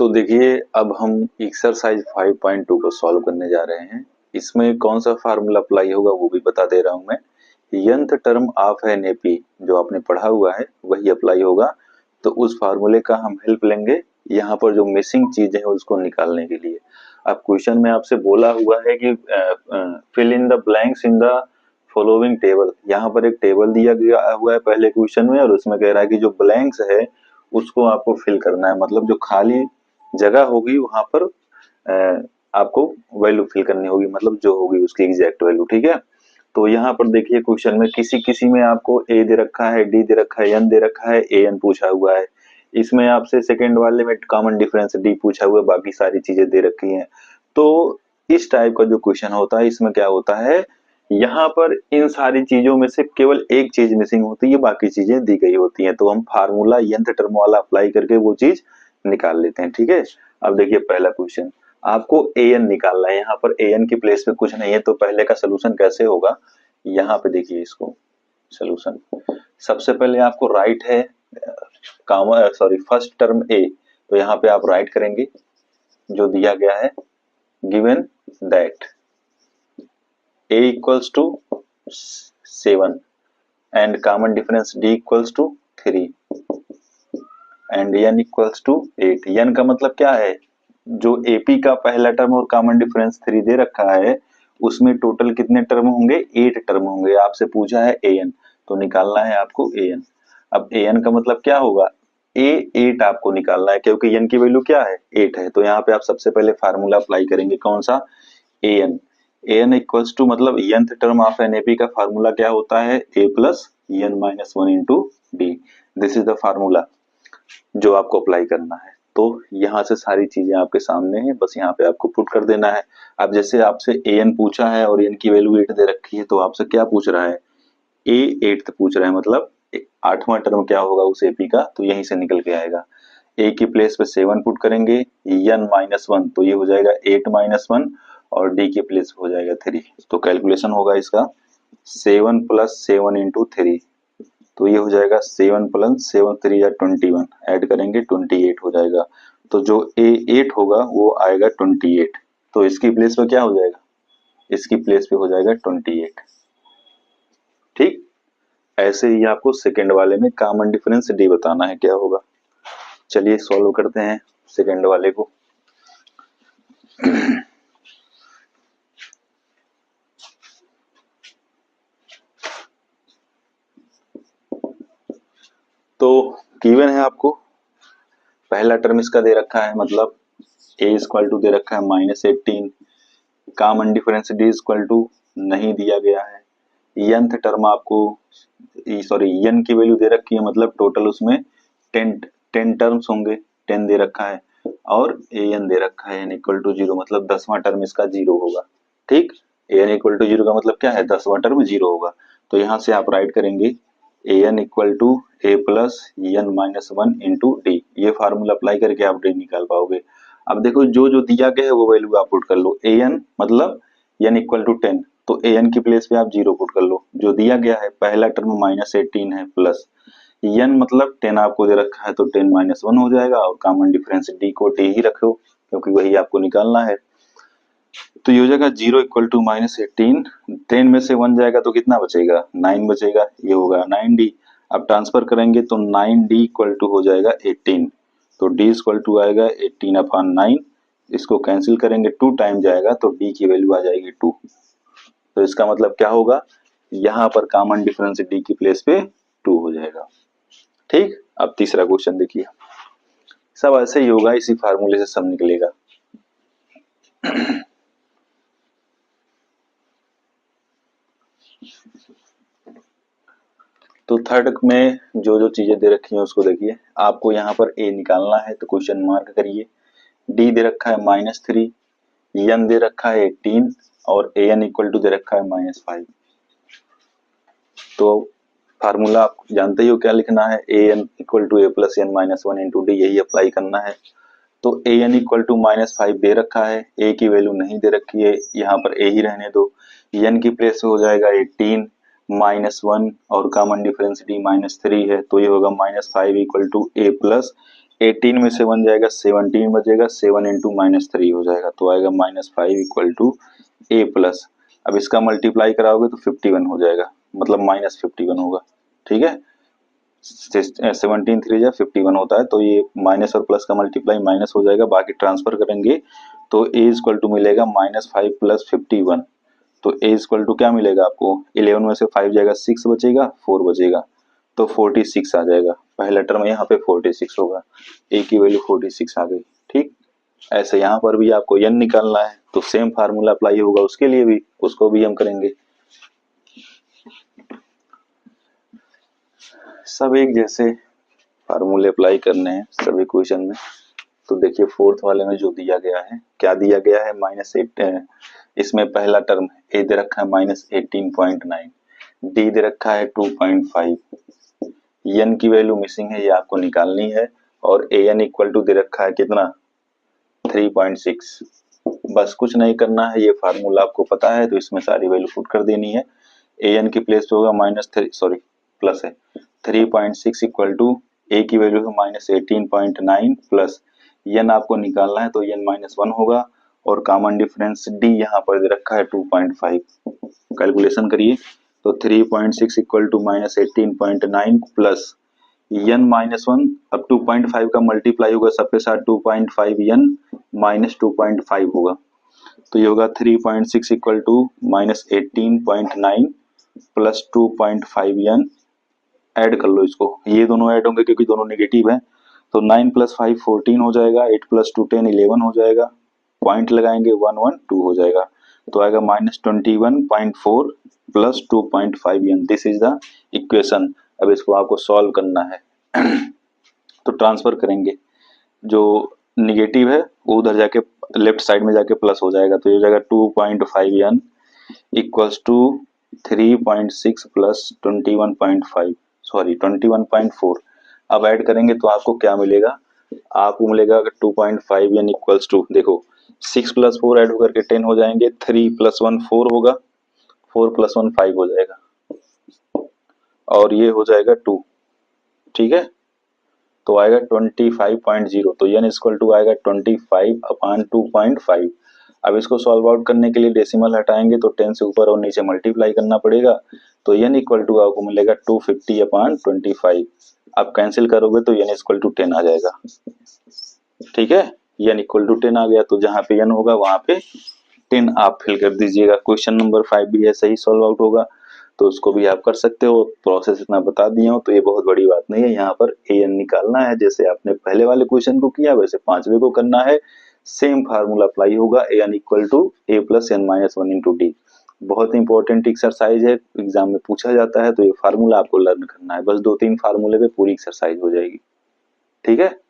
तो देखिए अब हम एक्सरसाइज 5.2 को सॉल्व करने जा रहे हैं। इसमें कौन सा फार्मूला अप्लाई होगा वो भी बता दे रहा हूं मैं। nth term of an AP जो आपने पढ़ा हुआ है वही अप्लाई होगा। तो उस फार्मूले का हम हेल्प लेंगे यहाँ पर जो मिसिंग चीज है उसको निकालने के लिए। अब क्वेश्चन में आपसे बोला हुआ है कि fill in the blanks in the following table. यहाँ पर एक टेबल दिया गया हुआ है पहले क्वेश्चन में, और उसमें कह रहा है कि जो ब्लैंक्स है उसको आपको फिल करना है, मतलब जो खाली जगह होगी वहां पर आपको वैल्यू फिल करनी होगी, मतलब जो होगी उसकी एग्जैक्ट वैल्यू। ठीक है, तो यहाँ पर देखिए क्वेश्चन में किसी किसी में आपको ए दे रखा है, डी दे रखा है, एन दे रखा है, ए एन पूछा हुआ है। इसमें आपसे सेकंड वाले में कॉमन डिफरेंस डी पूछा हुआ है, बाकी सारी चीजें दे रखी हैं। तो इस टाइप का जो क्वेश्चन होता है इसमें क्या होता है, यहाँ पर इन सारी चीजों में से केवल एक चीज मिसिंग होती है, बाकी चीजें दी गई होती हैं। तो हम फार्मूला nth टर्म वाला अप्लाई करके वो चीज निकाल लेते हैं। ठीक है, अब देखिए पहला क्वेश्चन, आपको ए एन निकालना है। यहाँ पर ए एन की प्लेस पे कुछ नहीं है, तो पहले का सोल्यूशन कैसे होगा, यहाँ पे देखिए इसको सोल्यूशन। सबसे पहले आपको राइट है फर्स्ट टर्म ए, तो यहाँ पे आप राइट करेंगे जो दिया गया है, given that a equals to 7 and common difference d equals to 3 and n equals to 8। n का मतलब क्या है, जो AP का पहला टर्म और कॉमन डिफरेंस 3 दे रखा है उसमें टोटल कितने टर्म होंगे, 8 टर्म होंगे। आपसे पूछा है an, तो निकालना है आपको an। अब an का मतलब क्या होगा, a8 आपको निकालना है, क्योंकि n की वैल्यू क्या है 8 है। तो यहाँ पे आप सबसे पहले फार्मूला अप्लाई करेंगे, कौन सा, an। an इक्वल्स टू मतलब nth term of an AP का फार्मूला क्या होता है, a plus n minus 1 into D. This is the formula जो आपको अप्लाई करना है। तो यहाँ से सारी चीजें आपके सामने है, बस यहाँ पे आपको पुट कर देना है। अब जैसे आपसे an पूछा है और n की वैल्यू 8 दे रखी है, तो आपसे क्या पूछ रहा है, a8 पूछ रहा है, मतलब 8वां टर्म क्या होगा उस एपी का, तो यहीं से निकल के आएगा। a की प्लेस पे 7 पुट करेंगे, n माइनस 1 तो ये हो जाएगा 8 माइनस 1, और d के प्लेस हो जाएगा 3। तो कैलकुलेशन होगा इसका 7 प्लस 7 इंटू 3, तो ये हो जाएगा 7 प्लस 7 3 या 21, ऐड करेंगे 28 हो जाएगा। तो जो a8 होगा वो आएगा 28, तो इसकी प्लेस पे क्या हो जाएगा, इसकी प्लेस पे हो जाएगा 28। ठीक, ऐसे ही आपको सेकेंड वाले में कॉमन डिफरेंस डी बताना है क्या होगा। चलिए सॉल्व करते हैं सेकेंड वाले को। तो गिवन है आपको पहला टर्म इसका दे रखा है, मतलब a इक्वल टू दे रखा है -18, common difference d equal to नहीं दिया गया है। nth टर्म आपको n की वैल्यू दे रखी है, मतलब टोटल उसमें 10 टर्म्स होंगे, 10 दे रखा है, और an दे रखा है n इक्वल टू 0, मतलब 10वां टर्म इसका 0 होगा। ठीक, an इक्वल टू 0 का मतलब क्या है, 10वां टर्म 0 होगा। तो यहाँ से आप राइट करेंगे an equal to a plus n minus 1 into D. ये फार्मूला अप्लाई करके आप डी निकाल पाओगे। अब देखो जो जो दिया गया है वो वैल्यू आप पुट कर लो। an मतलब n इक्वल टू 10, तो an की प्लेस पे आप 0 पुट कर लो। जो दिया गया है पहला टर्म -18 है, प्लस n मतलब 10 आपको दे रखा है, तो 10 माइनस 1 हो जाएगा, और कॉमन डिफरेंस d को d ही रखो क्योंकि वही आपको निकालना है। तो ये हो जाएगा 0 इक्वल टू -18, 10 में से 1 जाएगा तो कितना बचेगा, 9 बचेगा, ये होगा 9d। अब ट्रांसफर करेंगे तो 9d इक्वल टू हो जाएगा 18, तो d इक्वल टू आएगा 18/9। इसको कैंसिल करेंगे, 2 टाइम जाएगा तो d की वैल्यू आ जाएगी 2। तो इसका मतलब क्या होगा, यहाँ पर कॉमन डिफरेंस d की प्लेस पे 2 हो जाएगा। ठीक, अब तीसरा क्वेश्चन देखिए, सब ऐसे ही होगा, इसी फार्मूले से सब निकलेगा। तो थर्ड में जो जो चीजें दे रखी हैं उसको देखिए। आपको यहाँ पर a निकालना है, तो क्वेश्चन मार्क करिए। d दे रखा है -3, n दे रखा है 18, और an इक्वल टू दे रखा है -5। तो फार्मूला आप जानते ही हो क्या लिखना है, an equal to a plus n minus 1 into D, यही अप्लाई करना है। तो an इक्वल टू -5 दे रखा है, a की वैल्यू नहीं दे रखी है, यहाँ पर a ही रहने दो। n की प्लेस हो जाएगा 18 -1, और कॉमन डिफरेंस d -3 है, तो ये होगा -5 इक्वल टू a प्लस 18 में से 1 जाएगा 17 बचेगा, 7 इंटू -3 हो जाएगा, तो आएगा -5 इक्वल टू ए प्लस। अब इसका मल्टीप्लाई कराओगे तो 51 हो जाएगा, मतलब -51 होगा। ठीक है, 17 3 जा 51 होता है, तो ये माइनस और प्लस का मल्टीप्लाई माइनस हो जाएगा, बाकी ट्रांसफर करेंगे तो ए इक्वल टू मिलेगा -5 प्लस 51। तो ए इक्वल टू क्या मिलेगा आपको, 11 में से 5 जाएगा 6 बचेगा, 4 बचेगा, तो 46 आ जाएगा। पहला टर्म यहाँ पे 46 होगा, ए की वैल्यू 46 आ गई। ठीक, ऐसे यहाँ पर भी आपको n निकालना है, तो सेम फार्मूला अप्लाई होगा उसके लिए भी, उसको भी हम करेंगे। सब एक जैसे फार्मूले अप्लाई करने हैं सभी क्वेश्चन में। तो देखिए फोर्थ वाले में जो दिया गया है, क्या दिया गया है, -8, इसमें पहला टर्म ए दे रखा है -18.9, डी दे रखा है 2.5, एन की वैल्यू मिसिंग है, ये आपको निकालनी है, और ए एन इक्वल टू दे रखा है कितना, 3.6। बस कुछ नहीं करना है, ये फार्मूला आपको पता है, तो इसमें सारी वैल्यू पुट कर देनी है। ए एन की प्लेस पे होगा प्लस है 3.6 इक्वल टू ए की वैल्यू है -18.9 प्लस एन आपको निकालना है, तो एन -1 होगा, और कॉमन डिफरेंस डी यहाँ पर दे रखा है 2.5। कैलकुलेशन करिए, तो 3.6 इक्वल टू -18.9 प्लस एन -1, अब 2.5 का मल्टीप्लाई होगा सबके साथ, 2.5 एन -2.5 होगा, तो ये होगा 3.6 equal to -18.9 plus 2.5 N. Add कर लो इसको, ये दोनों ऐड होंगे क्योंकि दोनों नेगेटिव है, तो 9 + 5 14 हो जाएगा, 8 + 2 10 11 हो जाएगा, पॉइंट लगाएंगे 112 हो जाएगा, तो आएगा -21.4 plus 2.5 N. This is the equation. अब इसको आपको सॉल्व करना है तो ट्रांसफर करेंगे, जो निगेटिव है वो उधर जाके लेफ्ट साइड में जाके प्लस हो जाएगा, तो ये हो जाएगा 2.5 एन इक्वल्स टू 3.6 प्लस 21.4। अब ऐड करेंगे तो आपको क्या मिलेगा, आपको मिलेगा 2.5 एन इक्वल्स टू, देखो 6 + 4 ऐड होकर के 10 हो जाएंगे, 3 + 1 4 होगा, 4 + 1 5 हो जाएगा, और ये हो जाएगा 2। ठीक है, तो आएगा 25.0, तो n इक्वल टू आएगा 25/2.5। अब इसको सॉल्व आउट करने के लिए डेसिमल हटाएंगे, तो 10 से ऊपर और नीचे मल्टीप्लाई करना पड़ेगा, तो n इक्वल टू आपको मिलेगा 250/25। अब कैंसिल करोगे तो n इक्वल टू 10 आ जाएगा। ठीक है, n इक्वल टू 10 आ गया, तो जहां पे n होगा वहां पे 10 आप फिल कर दीजिएगा। क्वेश्चन नंबर 5 भी ऐसे ही सॉल्व आउट होगा, तो उसको भी आप कर सकते हो। प्रोसेस इतना बता दिया हूँ तो ये बहुत बड़ी बात नहीं है, यहाँ पर an निकालना है, जैसे आपने पहले वाले क्वेश्चन को किया वैसे पांचवे को करना है। सेम फार्मूला अप्लाई होगा, an equal to a + n - 1 into D. बहुत इंपॉर्टेंट एक्सरसाइज है, एग्जाम में पूछा जाता है, तो ये फार्मूला आपको लर्न करना है, बस 2-3 फार्मूले पे पूरी एक्सरसाइज हो जाएगी। ठीक है।